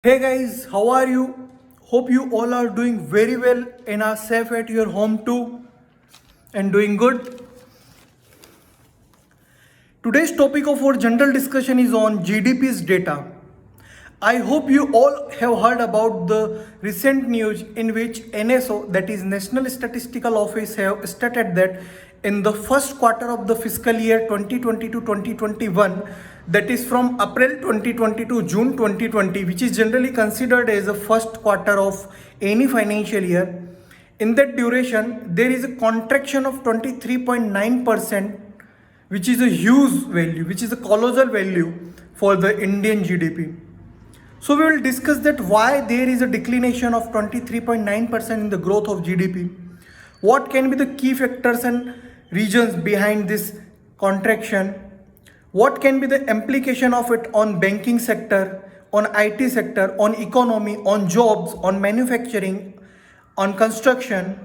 Hey guys, how are you? Hope you all are doing very well and are safe at your home too and doing good. Today's topic of our general discussion is on GDP's data. I hope you all have heard about the recent news in which NSO, that is National Statistical Office, have stated that in the first quarter of the fiscal year 2020 to 2021, that is from April 2020 to June 2020, which is generally considered as the first quarter of any financial year. In that duration, there is a contraction of 23.9%, which is a huge value, which is a colossal value for the Indian GDP. So we will discuss that why there is a declination of 23.9% in the growth of GDP. What can be the key factors and reasons behind this contraction? What can be the implication of it on banking sector, on IT sector, on economy, on jobs, on manufacturing, on construction?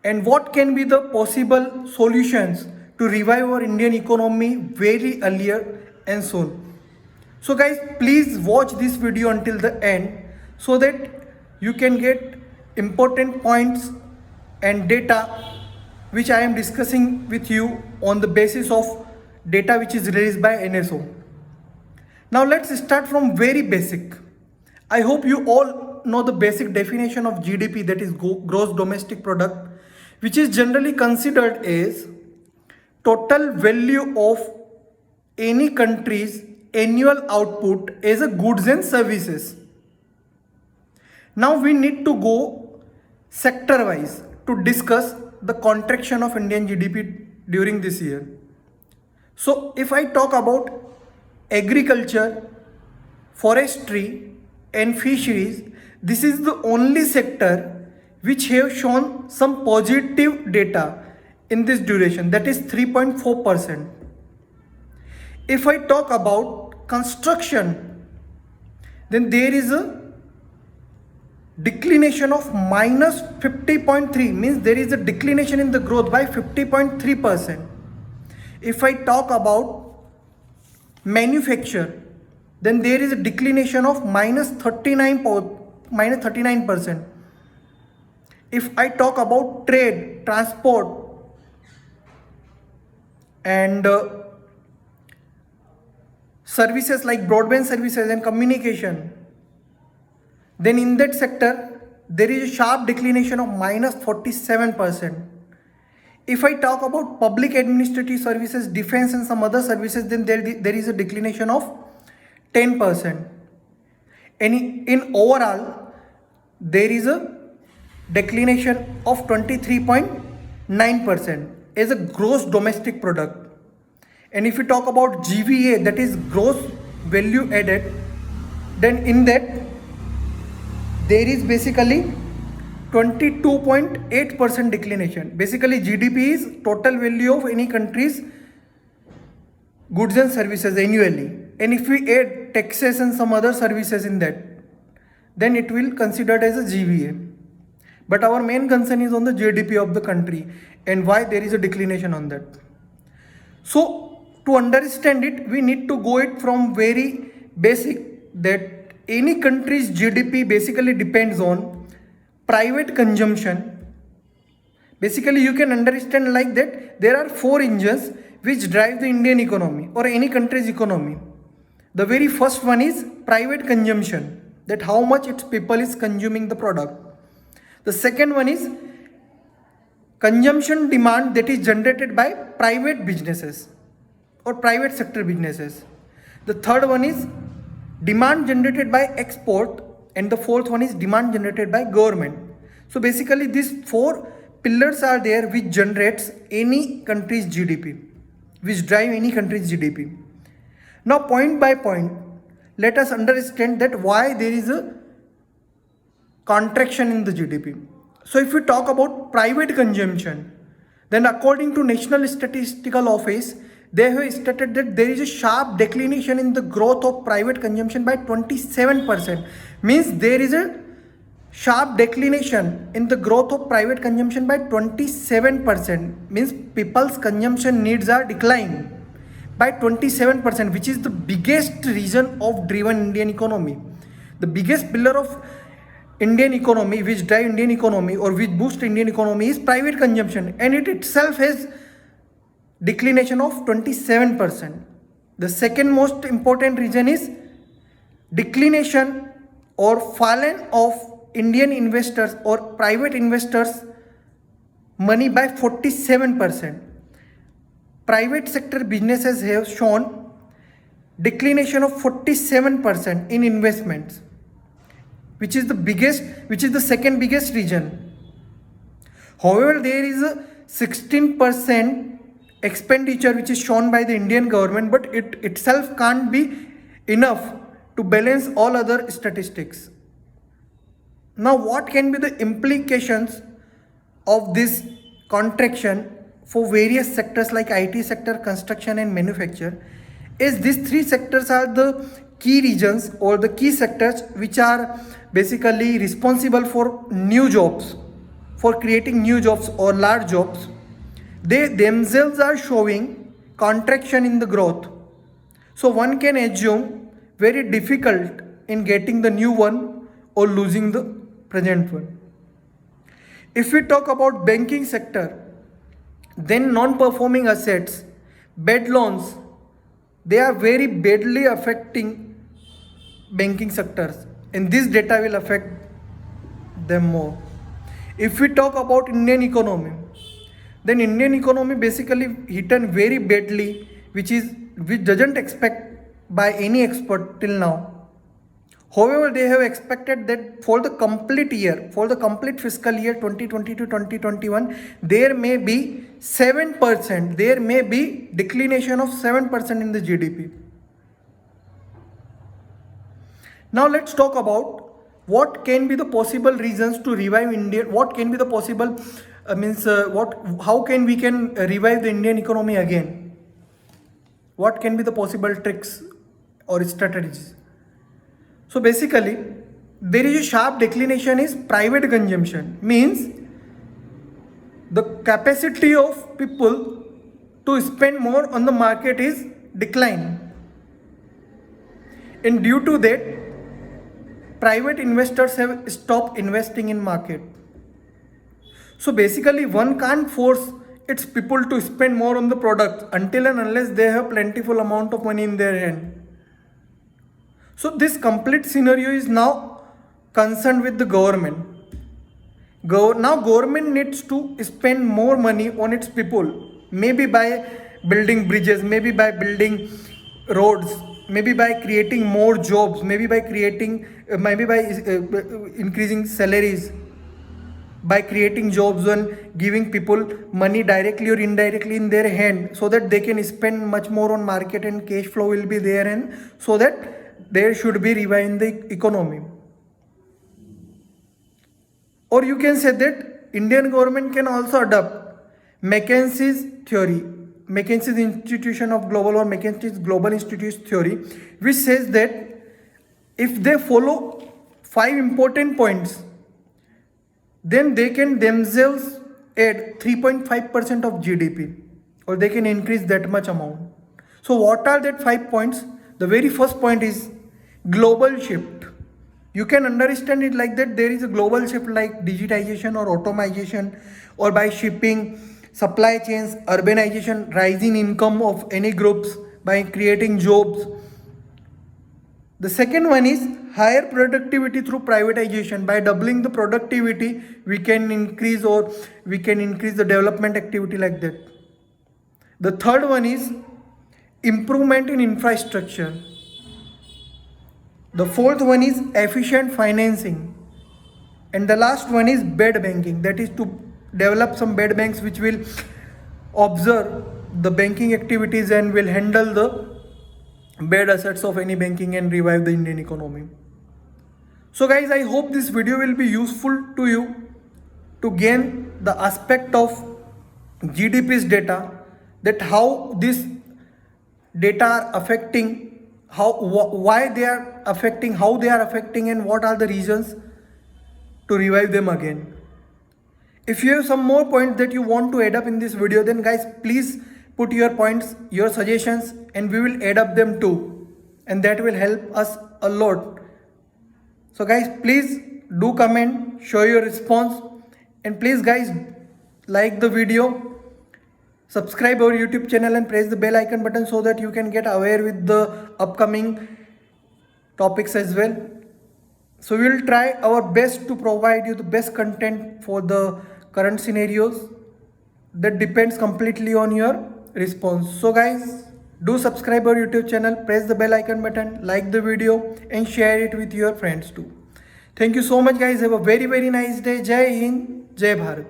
And what can be the possible solutions to revive our Indian economy very earlier and soon? So guys, please watch this video until the end so that you can get important points and data which I am discussing with you on the basis of data which is released by NSO. Now let's start from very basic. I hope you all know the basic definition of GDP, that is gross domestic product, which is generally considered as total value of any country's annual output as a goods and services. Now we need to go sector wise to discuss the contraction of Indian GDP during this year. So if I talk about agriculture, forestry and fisheries, this is the only sector which have shown some positive data in this duration, that is 3.4%. If I talk about construction, then there is a declination of minus 50.3, means there is a declination in the growth by 50.3%. If I talk about manufacture, then there is a declination of minus 39%. If I talk about trade, transport and services like broadband services and communication, then in that sector there is a sharp declination of minus 47%. If I talk about public administrative services, defense and some other services, then there is a declination of 10%. And in overall, there is a declination of 23.9% as a gross domestic product. And if you talk about GVA, that is gross value added, then in that there is basically 22.8% declination. Basically GDP is total value of any country's goods and services annually. And if we add taxes and some other services in that, then it will considered as a GVA. But our main concern is on the GDP of the country and why there is a declination on that. So to understand it, we need to go it from very basic, that any country's GDP basically depends on private consumption. Basically you can understand like that there are four engines which drive the Indian economy or any country's economy. The very first one is private consumption, that how much its people is consuming the product. The second one is consumption demand, that is generated by private businesses or private sector businesses. The third one is demand generated by export, and the fourth one is demand generated by government. So basically these four pillars are there which generates any country's GDP, which drive any country's GDP. Now point by point, let us understand that why there is a contraction in the GDP. So if we talk about private consumption, then according to National Statistical Office, they have stated that there is a sharp declination in the growth of private consumption by 27%. Means there is a sharp declination in the growth of private consumption by 27%. Means people's consumption needs are declining by 27%, which is the biggest reason of driven Indian economy. The biggest pillar of Indian economy, which drive Indian economy or which boost Indian economy, is private consumption, and it itself has declination of 27%. The second most important reason is declination or fallen of Indian investors or private investors money by 47%. Private sector businesses have shown declination of 47% in investments, which is the second biggest reason. However, there is a 16% expenditure which is shown by the Indian government, but it itself can't be enough to balance all other statistics. Now, what can be the implications of this contraction for various sectors like IT sector, construction and manufacture? Is these three sectors are the key regions or the key sectors which are basically responsible for new jobs, for creating new jobs or large jobs. They themselves are showing contraction in the growth. So one can assume very difficult in getting the new one or losing the present one. If we talk about banking sector, then non-performing assets, bad loans, they are very badly affecting banking sectors, and this data will affect them more. If we talk about Indian economy, then Indian economy basically hidden very badly, which doesn't expect by any expert till now. However, they have expected that for the complete year, for the complete fiscal year 2020 to 2021, there may be 7%, there may be declination of 7% in the GDP. Now let's talk about what can be the possible reasons to revive India, what can be the possible, how can we revive the Indian economy again? What can be the possible tricks or strategies? So basically, there is a sharp declination is private consumption, means the capacity of people to spend more on the market is declining. And due to that, private investors have stopped investing in market. So basically, one can't force its people to spend more on the product until and unless they have plentiful amount of money in their hand. So this complete scenario is now concerned with the government. Now government needs to spend more money on its people, maybe by building bridges, maybe by building roads, maybe by creating more jobs, maybe by increasing salaries, by creating jobs and giving people money directly or indirectly in their hand, so that they can spend much more on market and cash flow will be there, and so that there should be reviving the economy. Or you can say that Indian government can also adopt McKinsey's theory, McKinsey's Institution of Global or McKinsey's Global Institute theory, which says that if they follow 5 important points, then they can themselves add 3.5% of GDP, or they can increase that much amount. So what are that 5 points? The very first point is global shift. You can understand it like that there is a global shift like digitization or automation, or by shipping, supply chains, urbanization, rising income of any groups by creating jobs. The second one is higher productivity through privatization. By doubling the productivity, we can increase the development activity like that. The third one is improvement in infrastructure. The fourth one is efficient financing. And the last one is bed banking, that is to develop some bed banks which will observe the banking activities and will handle the bad assets of any banking and revive the Indian economy. So guys, I hope this video will be useful to you to gain the aspect of GDP's data, that how this data are affecting, why they are affecting, how they are affecting, and what are the reasons to revive them again. If you have some more points that you want to add up in this video, then guys, please put your points, your suggestions, and we will add up them too, and that will help us a lot So guys, please do comment, show your response, and please guys like the video, subscribe our YouTube channel and press the bell icon button so that you can get aware with the upcoming topics as well. So we will try our best to provide you the best content for the current scenarios. That depends completely on your response. So guys, do subscribe our YouTube channel, press the bell icon button, like the video and share it with your friends too. Thank you so much guys. Have a very nice day. Jai Hind, Jai Bharat.